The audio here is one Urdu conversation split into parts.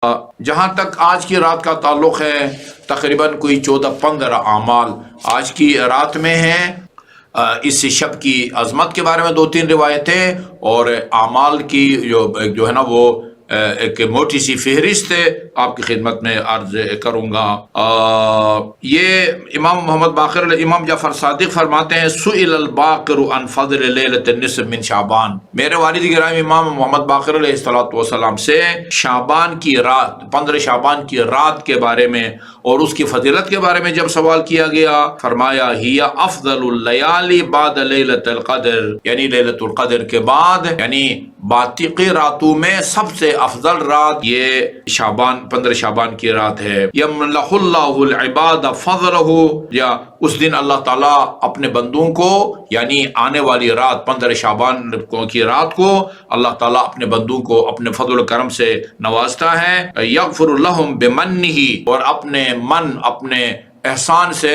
جہاں تک آج کی رات کا تعلق ہے تقریباً کوئی 14-15 اعمال آج کی رات میں ہیں۔ اس شب کی عظمت کے بارے میں 2-3 روایتیں اور اعمال کی جو ہے نا وہ ایک موٹی سی فہرست آپ کی خدمت میں عرض کروں گا۔ یہ امام محمد باقر امام جعفر صادق فرماتے ہیں سئل الباقر عن فضل لیلۃ النصف من شعبان، میرے والد گرامی امام محمد باقر علیہ السلام سے شعبان کی رات 15 شعبان کی رات کے بارے میں اور اس کی فضیلت کے بارے میں جب سوال کیا گیا، فرمایا ہی افضل اللیالی بعد لیلۃ القدر، یعنی لیلۃ القدر کے بعد یعنی باقی راتوں میں سب سے افضل رات یہ 15 شعبان کی رات ہے۔ یمنح اللہ العباد فضلہ، یا اس دن اللہ تعالیٰ اپنے بندوں کو یعنی آنے والی رات 15 شعبان کی رات کو اللہ تعالیٰ اپنے بندوں کو اپنے فضل و کرم سے نوازتا ہے۔ یغفر لہم بمنہ، اور اپنے احسان سے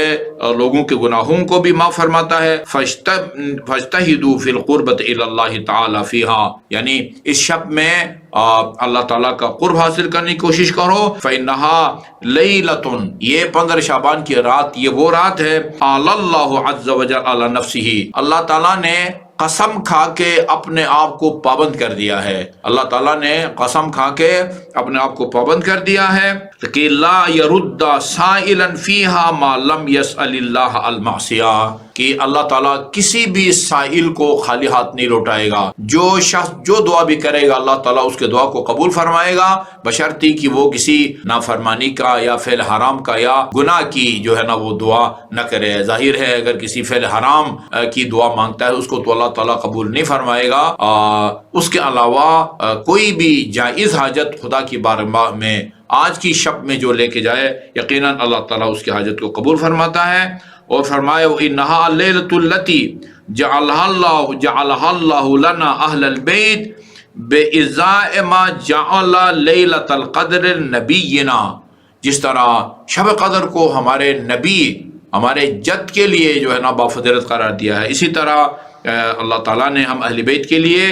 لوگوں کے گناہوں کو بھی معاف فرماتا ہے۔ فاجتہدوا فی القربۃ الی اللہ تعالی فیہا، یعنی اس شب میں اللہ تعالیٰ کا قرب حاصل کرنے کی کوشش کرو۔ فإنہا لیلۃ، یہ 15 شعبان کی رات یہ وہ رات ہے قال اللہ عز وجل علی نفسہ، اللہ تعالیٰ نے قسم کھا کے اپنے آپ کو پابند کر دیا ہے، اللہ تعالیٰ نے قسم کھا کے اپنے آپ کو پابند کر دیا ہے کہ لا يرد سائلا فیہا ما لم يسأل اللہ المعصیہ، کہ اللہ تعالیٰ کسی بھی سائل کو خالی ہاتھ نہیں لوٹائے گا، جو شخص جو دعا بھی کرے گا اللہ تعالیٰ اس کے دعا کو قبول فرمائے گا، بشرطی کہ وہ کسی نافرمانی کا یا فعل حرام کا یا گناہ کی جو ہے نا وہ دعا نہ کرے۔ ظاہر ہے اگر کسی فعل حرام کی دعا مانگتا ہے اس کو تو اللہ تعالیٰ قبول نہیں فرمائے گا۔ اس کے علاوہ کوئی بھی جائز حاجت خدا کی بارگاہ میں آج کی شب میں جو لے کے جائے یقیناً اللہ تعالیٰ اس کی حاجت کو قبول فرماتا ہے۔ اور فرمایا وَإِنَّهَا اللَّيْلَةُ الَّتِي جَعَلَهَا اللَّهُ لَنَا أَهْلَ الْبَيْتِ بِإِزَاءِ مَا جَعَلَ لَيْلَةَ الْقَدْرِ نَبِيِّنَا، جس طرح شب قدر کو ہمارے نبی ہمارے جد کے لیے جو ہے نا بافضیلت قرار دیا ہے، اسی طرح اللہ تعالیٰ نے ہم اہل بیت کے لیے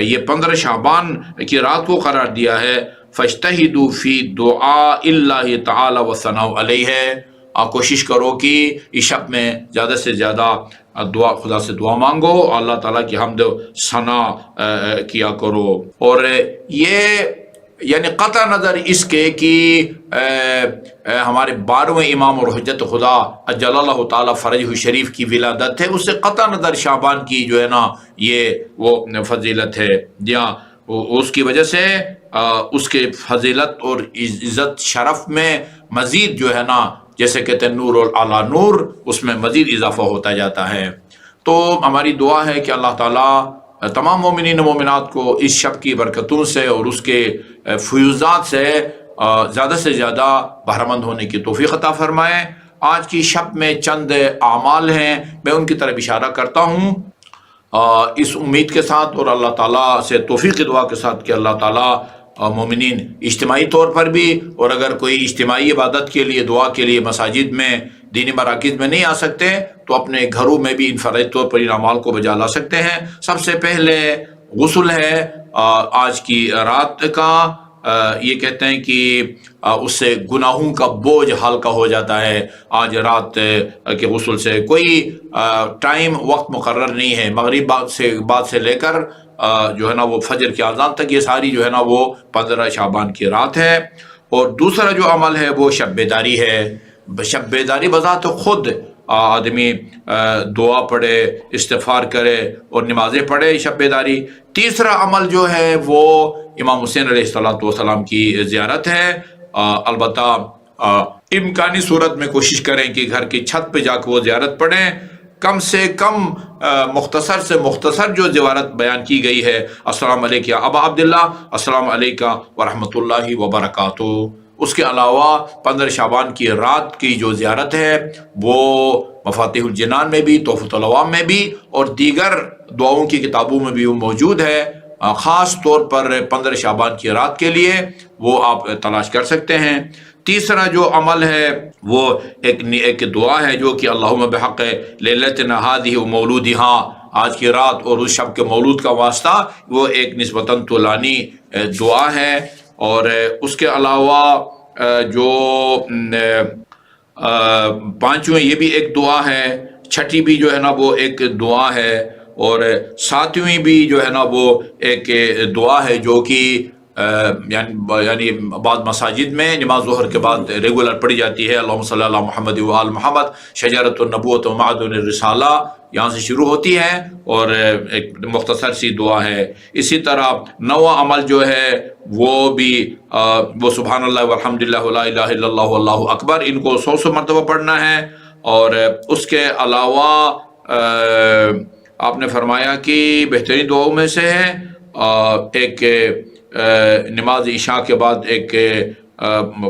یہ 15 شعبان کی رات کو قرار دیا ہے۔ فاجتہدوا فی دعاء اللہ تعالی والثناء علیہ، آپ کوشش کرو کہ اس شب میں زیادہ سے زیادہ خدا سے دعا مانگو، اللہ تعالیٰ کی حمد و ثنا کیا کرو۔ اور یہ یعنی قطع نظر اس کے کہ ہمارے 12ویں امام اور حجت خدا اجل اللہ تعالیٰ فرجہ شریف کی ولادت ہے، اس سے قطع نظر شعبان کی جو ہے نا یہ وہ فضیلت ہے، جہاں اس کی وجہ سے اس کے فضیلت اور عزت شرف میں مزید جو ہے نا جیسے کہتے ہیں نور اور اعلیٰ نور، اس میں مزید اضافہ ہوتا جاتا ہے۔ تو ہماری دعا ہے کہ اللہ تعالیٰ تمام مومنین و مومنات کو اس شب کی برکتوں سے اور اس کے فیوزات سے زیادہ سے زیادہ بہرمند ہونے کی توفیق عطا فرمائے۔ آج کی شب میں چند اعمال ہیں، میں ان کی طرف اشارہ کرتا ہوں اس امید کے ساتھ اور اللہ تعالیٰ سے توفیق کی دعا کے ساتھ کہ اللہ تعالیٰ مومنین اجتماعی طور پر بھی، اور اگر کوئی اجتماعی عبادت کے لیے دعا کے لیے مساجد میں دینی مراکز میں نہیں آ سکتے تو اپنے گھروں میں بھی انفرادی طور پر ان اعمال کو بجا لا سکتے ہیں۔ سب سے پہلے غسل ہے آج کی رات کا، یہ کہتے ہیں کہ اس سے گناہوں کا بوجھ ہلکا ہو جاتا ہے۔ آج رات کے غسل سے کوئی ٹائم وقت مقرر نہیں ہے، مغرب بعد سے لے کر جو ہے نا وہ فجر کی اذان تک یہ ساری جو ہے نا وہ 15 شعبان کی رات ہے۔ اور دوسرا جو عمل ہے وہ شب بیداری ہے۔ شب بیداری بذات خود آدمی دعا پڑھے، استغفار کرے اور نمازیں پڑھے، شب بیداری۔ تیسرا عمل جو ہے وہ امام حسین علیہ السلام کی زیارت ہے۔ البتہ امکانی صورت میں کوشش کریں کہ گھر کی چھت پہ جا کے وہ زیارت پڑھیں، کم سے کم مختصر سے مختصر جو زیارت بیان کی گئی ہے، السلام علیکم یا ابا عبداللہ، السلام علیکم ورحمۃ اللہ وبرکاتہ۔ اس کے علاوہ 15 شعبان کی رات کی جو زیارت ہے وہ مفاتیح الجنان میں بھی، تحفۃ العوام میں بھی اور دیگر دعاؤں کی کتابوں میں بھی وہ موجود ہے۔ خاص طور پر 15 شعبان کی رات کے لیے وہ آپ تلاش کر سکتے ہیں۔ تیسرا جو عمل ہے وہ ایک دعا ہے جو کہ اللہم بحق لیلتنا ہذہ و مولودہا، آج کی رات اور اس شب کے مولود کا واسطہ، وہ ایک نسبتاً طولانی دعا ہے اور اس کے علاوہ جو پانچویں یہ بھی ایک دعا ہے، چھٹی بھی جو ہے نا وہ ایک دعا ہے، اور ساتویں بھی جو ہے نا وہ ایک دعا ہے جو کہ یعنی بعض مساجد میں نماز ظہر کے بعد ریگولر پڑھی جاتی ہے۔ اللہم صلی اللہ محمد و آل محمد، شجرۃ النبوۃ و معدن الرسالہ یہاں سے شروع ہوتی ہے، اور ایک مختصر سی دعا ہے۔ اسی طرح نواں عمل جو ہے وہ بھی وہ سبحان اللہ والحمد للہ ولا الہ الا اللہ واللہ اکبر، ان کو 100 مرتبہ پڑھنا ہے۔ اور اس کے علاوہ آپ نے فرمایا کہ بہترین دعاؤں میں سے ہے ایک نماز عشاء کے بعد ایک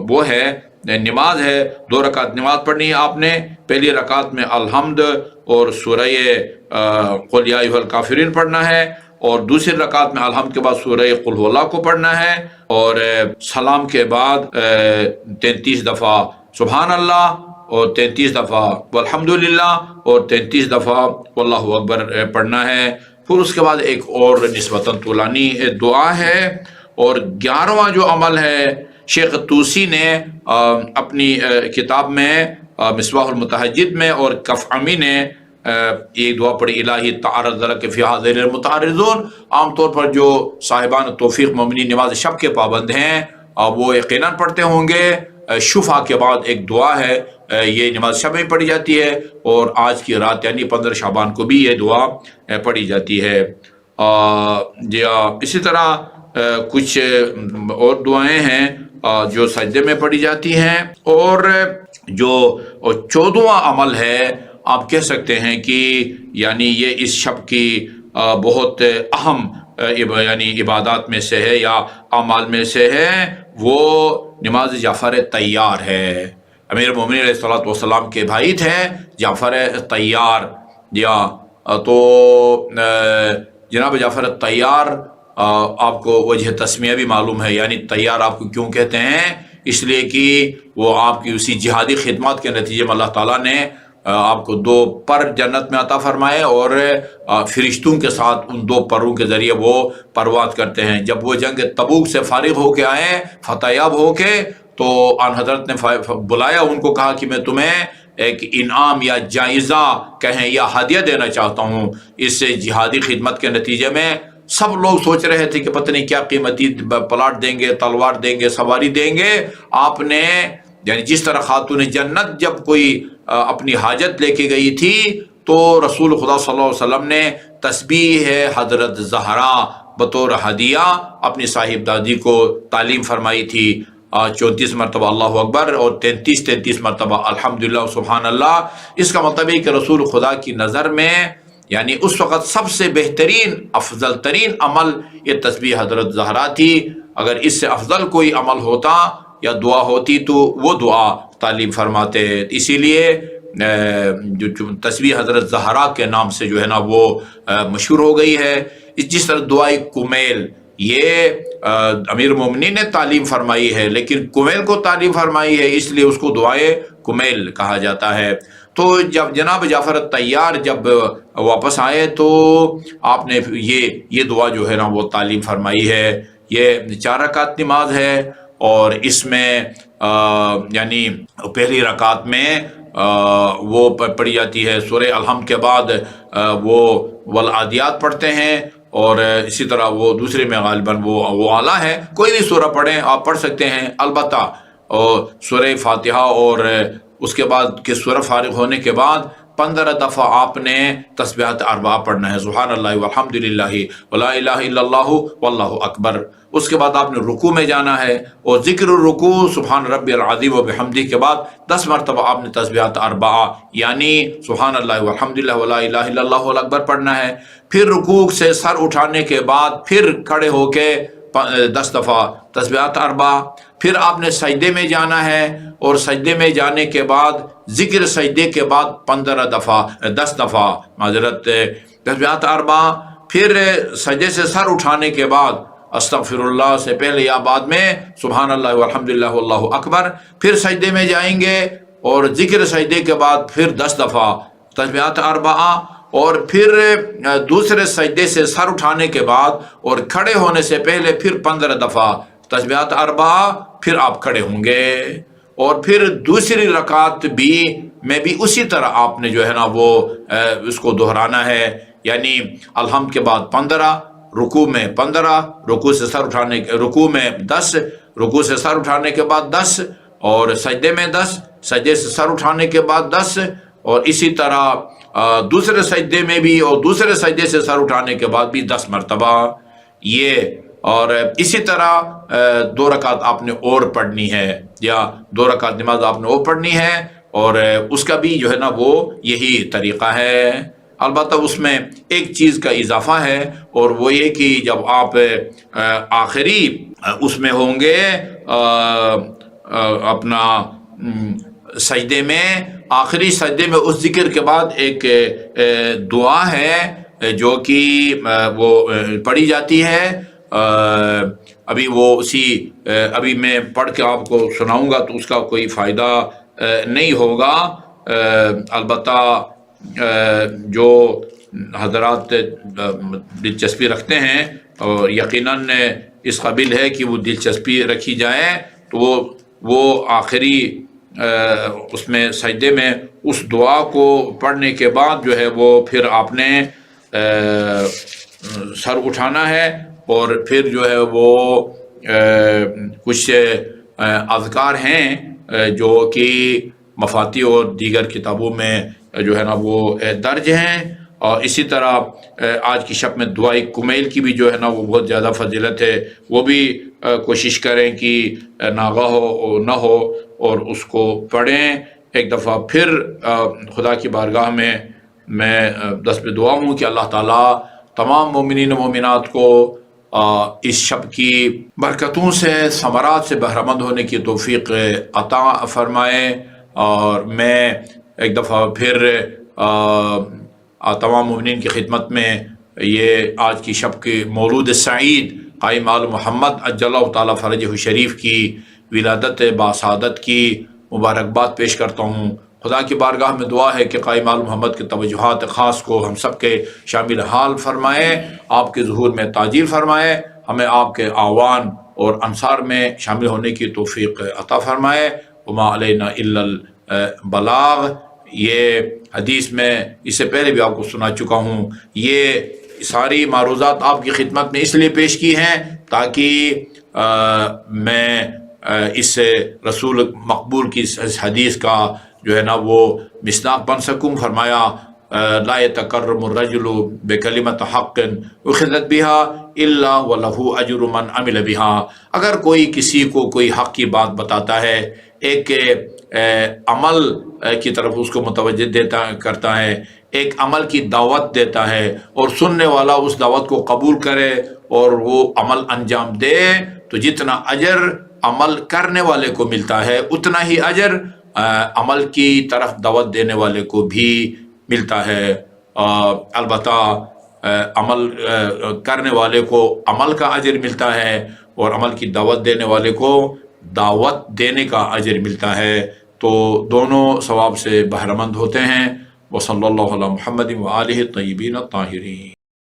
وہ ہے نماز ہے، 2 رکعت نماز پڑھنی ہے آپ نے۔ پہلی رکعت میں الحمد اور سورہ قل یا ایھا الکافرین پڑھنا ہے، اور دوسری رکعت میں الحمد کے بعد سورہ قل ھو اللہ کو پڑھنا ہے، اور سلام کے بعد 33 دفعہ سبحان اللہ، اور 33 دفعہ والحمدللہ، اور 33 دفعہ واللہ اکبر پڑھنا ہے۔ پھر اس کے بعد ایک اور نسبتاً طولانی دعا ہے۔ اور 11واں جو عمل ہے، شیخ طوسی نے اپنی کتاب میں مصباح المتہجد میں اور کف امی نے یہ دعا پڑھی، الہی تعرض لک فی ھذین المتعرضون۔ عام طور پر جو صاحبان توفیق مومنین نماز شب کے پابند ہیں وہ یقیناً پڑھتے ہوں گے۔ شفع کے بعد ایک دعا ہے، یہ نماز شب میں پڑھی جاتی ہے، اور آج کی رات یعنی 15 شعبان کو بھی یہ دعا پڑھی جاتی ہے۔ اسی طرح کچھ اور دعائیں ہیں جو سجدے میں پڑھی جاتی ہیں۔ اور جو 14واں عمل ہے، آپ کہہ سکتے ہیں کہ یعنی یہ اس شب کی بہت اہم یعنی عبادات میں سے ہے یا اعمال میں سے ہے، وہ نماز جعفر طیار ہے۔ امیر المومنین علیہ الصلوۃ والسلام کے بھائی تھے جعفر طیار، تو جناب جعفر طیار آپ کو وجہ تسمیہ بھی معلوم ہے، یعنی طیار آپ کو کیوں کہتے ہیں؟ اس لیے کہ وہ آپ کی اسی جہادی خدمات کے نتیجے میں اللہ تعالیٰ نے آپ کو 2 پر جنت میں عطا فرمائے، اور فرشتوں کے ساتھ ان 2 پروں کے ذریعے وہ پرواز کرتے ہیں۔ جب وہ جنگ تبوک سے فارغ ہو کے آئے فتح یاب ہو کے، تو آن حضرت نے بلایا ان کو، کہا کہ میں تمہیں ایک انعام یا جائزہ کہیں یا ہدیہ دینا چاہتا ہوں اس جہادی خدمت کے نتیجے میں۔ سب لوگ سوچ رہے تھے کہ پتہ نہیں کیا قیمتی پلاٹ دیں گے، تلوار دیں گے، سواری دیں گے۔ آپ نے یعنی جس طرح خاتون جنت جب کوئی اپنی حاجت لے کے گئی تھی تو رسول خدا صلی اللہ علیہ وسلم نے تسبیح حضرت زہرا بطور ہدیہ اپنی صاحب دادی کو تعلیم فرمائی تھی، 34 مرتبہ اللہ اکبر اور 33 مرتبہ الحمدللہ سبحان اللہ۔ اس کا مطلب ہے کہ رسول خدا کی نظر میں یعنی اس وقت سب سے بہترین افضل ترین عمل یہ تسبیح حضرت زہرا تھی۔ اگر اس سے افضل کوئی عمل ہوتا یا دعا ہوتی تو وہ دعا تعلیم فرماتے۔ اسی لیے جو تسبیح حضرت زہرا کے نام سے جو ہے نا وہ مشہور ہو گئی ہے۔ جس طرح دعائے کمیل یہ امیر المومنین نے تعلیم فرمائی ہے، لیکن کمیل کو تعلیم فرمائی ہے اس لیے اس کو دعائے کمیل کہا جاتا ہے۔ تو جب جناب جعفر طیار جب واپس آئے تو آپ نے یہ دعا جو ہے نا وہ تعلیم فرمائی ہے۔ یہ 4 رکعت نماز ہے، اور اس میں یعنی پہلی رکعت میں وہ پڑھی جاتی ہے سورہ الحمد کے بعد وہ والعادیات پڑھتے ہیں، اور اسی طرح وہ دوسرے میں غالباً وہ اعلیٰ ہے، کوئی بھی سورہ پڑھیں آپ پڑھ سکتے ہیں۔ البتہ سورہ فاتحہ اور اس کے بعد کہ سورہ فارغ ہونے کے بعد 15 دفعہ آپ نے تسبیحات 4 پڑھنا ہے، سبحان اللہ والحمد للہ ولا الہ الا اللہ واللہ اکبر۔ اس کے بعد آپ نے رکوع میں جانا ہے، اور ذکر الرکوع سبحان ربی العظیم و بحمدہ کے بعد 10 مرتبہ آپ نے تسبیحات 4 یعنی سبحان اللہ والحمد للہ ولا الہ الا اللہ واللہ اکبر پڑھنا ہے۔ پھر رکوع سے سر اٹھانے کے بعد پھر کھڑے ہو کے 10 دفعہ تسبیحات 4۔ پھر آپ نے سجدے میں جانا ہے، اور سجدے میں جانے کے بعد ذکر سجدے کے بعد 10 دفعہ معذرت تسبیحات 4۔ پھر سجدے سے سر اٹھانے کے بعد استغفر اللہ سے پہلے یا بعد میں سبحان اللہ والحمد للہ واللہ اکبر۔ پھر سجدے میں جائیں گے، اور ذکر سجدے کے بعد پھر 10 دفعہ تسبیحات 4، اور پھر دوسرے سجدے سے سر اٹھانے کے بعد اور کھڑے ہونے سے پہلے پھر 15 دفعہ تسبیحات اربع، پھر آپ کھڑے ہوں گے، اور پھر دوسری رکعت میں بھی اسی طرح آپ نے جو ہے نا وہ اس کو دہرانا ہے، یعنی الحمد کے بعد 15، رکوع میں 15، رکوع سے سر اٹھانے رکوع میں 10، رکوع سے سر اٹھانے کے بعد 10، اور سجدے میں 10، سجدے سے سر اٹھانے کے بعد 10، اور اسی طرح دوسرے سجدے میں بھی، اور دوسرے سجدے سے سر اٹھانے کے بعد بھی 10 مرتبہ یہ، اور اسی طرح 2 رکعت آپ نے اور پڑھنی ہے، یا 2 رکعت نماز آپ نے اور پڑھنی ہے، اور اس کا بھی جو ہے نا وہ یہی طریقہ ہے۔ البتہ اس میں ایک چیز کا اضافہ ہے، اور وہ یہ کہ جب آپ آخری اس میں ہوں گے اپنا سجدے میں، آخری سجدے میں اس ذکر کے بعد ایک دعا ہے جو کہ وہ پڑھی جاتی ہے، ابھی وہ ابھی میں پڑھ کے آپ کو سناؤں گا تو اس کا کوئی فائدہ نہیں ہوگا، البتہ جو حضرات دلچسپی رکھتے ہیں اور یقیناً اس قابل ہے کہ وہ دلچسپی رکھی جائے، تو وہ آخری اس میں سجدے میں اس دعا کو پڑھنے کے بعد جو ہے وہ پھر آپ نے سر اٹھانا ہے، اور پھر جو ہے وہ کچھ اذکار ہیں جو کہ مفاتی اور دیگر کتابوں میں جو ہے نا وہ درج ہیں، اور اسی طرح آج کی شب میں دعائے کمیل کی بھی جو ہے نا وہ بہت زیادہ فضیلت ہے، وہ بھی کوشش کریں کہ ناغہ ہو نہ ہو اور اس کو پڑھیں ایک دفعہ۔ پھر خدا کی بارگاہ میں دست دعا ہوں کہ اللہ تعالیٰ تمام مومنین و مومنات کو اس شب کی برکتوں سے، ثمرات سے بہرہ مند ہونے کی توفیق عطا فرمائے، اور میں ایک دفعہ پھر تمام مومنین کی خدمت میں یہ آج کی شب کے مولود سعید قائم آل محمد عجل اللہ تعالیٰ فرجہ شریف کی ولادت باسعادت کی مبارکباد پیش کرتا ہوں۔ خدا کی بارگاہ میں دعا ہے کہ قائم آل محمد کے توجہات خاص کو ہم سب کے شامل حال فرمائے، آپ کے ظہور میں تاجیل فرمائے، ہمیں آپ کے اعوان اور انصار میں شامل ہونے کی توفیق عطا فرمائے۔ وما علینا الا البلاغ، یہ حدیث میں اس سے پہلے بھی آپ کو سنا چکا ہوں، یہ ساری معروضات آپ کی خدمت میں اس لیے پیش کی ہیں تاکہ میں اس رسول مقبول کی اس حدیث کا جو ہے نا وہ مصداق بن سکوں۔ فرمایا لا يتکرم الرجل بکلمۃ حق اخذت بها الا وله اجر من عمل بها، اگر کوئی کسی کو کوئی حق کی بات بتاتا ہے، ایک عمل کی طرف اس کو متوجہ کرتا ہے، ایک عمل کی دعوت دیتا ہے، اور سننے والا اس دعوت کو قبول کرے اور وہ عمل انجام دے، تو جتنا اجر عمل کرنے والے کو ملتا ہے اتنا ہی اجر عمل کی طرف دعوت دینے والے کو بھی ملتا ہے۔ البتہ عمل کرنے والے کو عمل کا اجر ملتا ہے، اور عمل کی دعوت دینے والے کو دعوت دینے کا اجر ملتا ہے، تو دونوں ثواب سے بہرہ مند ہوتے ہیں۔ وصلی اللہ علی محمد وآلہ الطیبین الطاہرین۔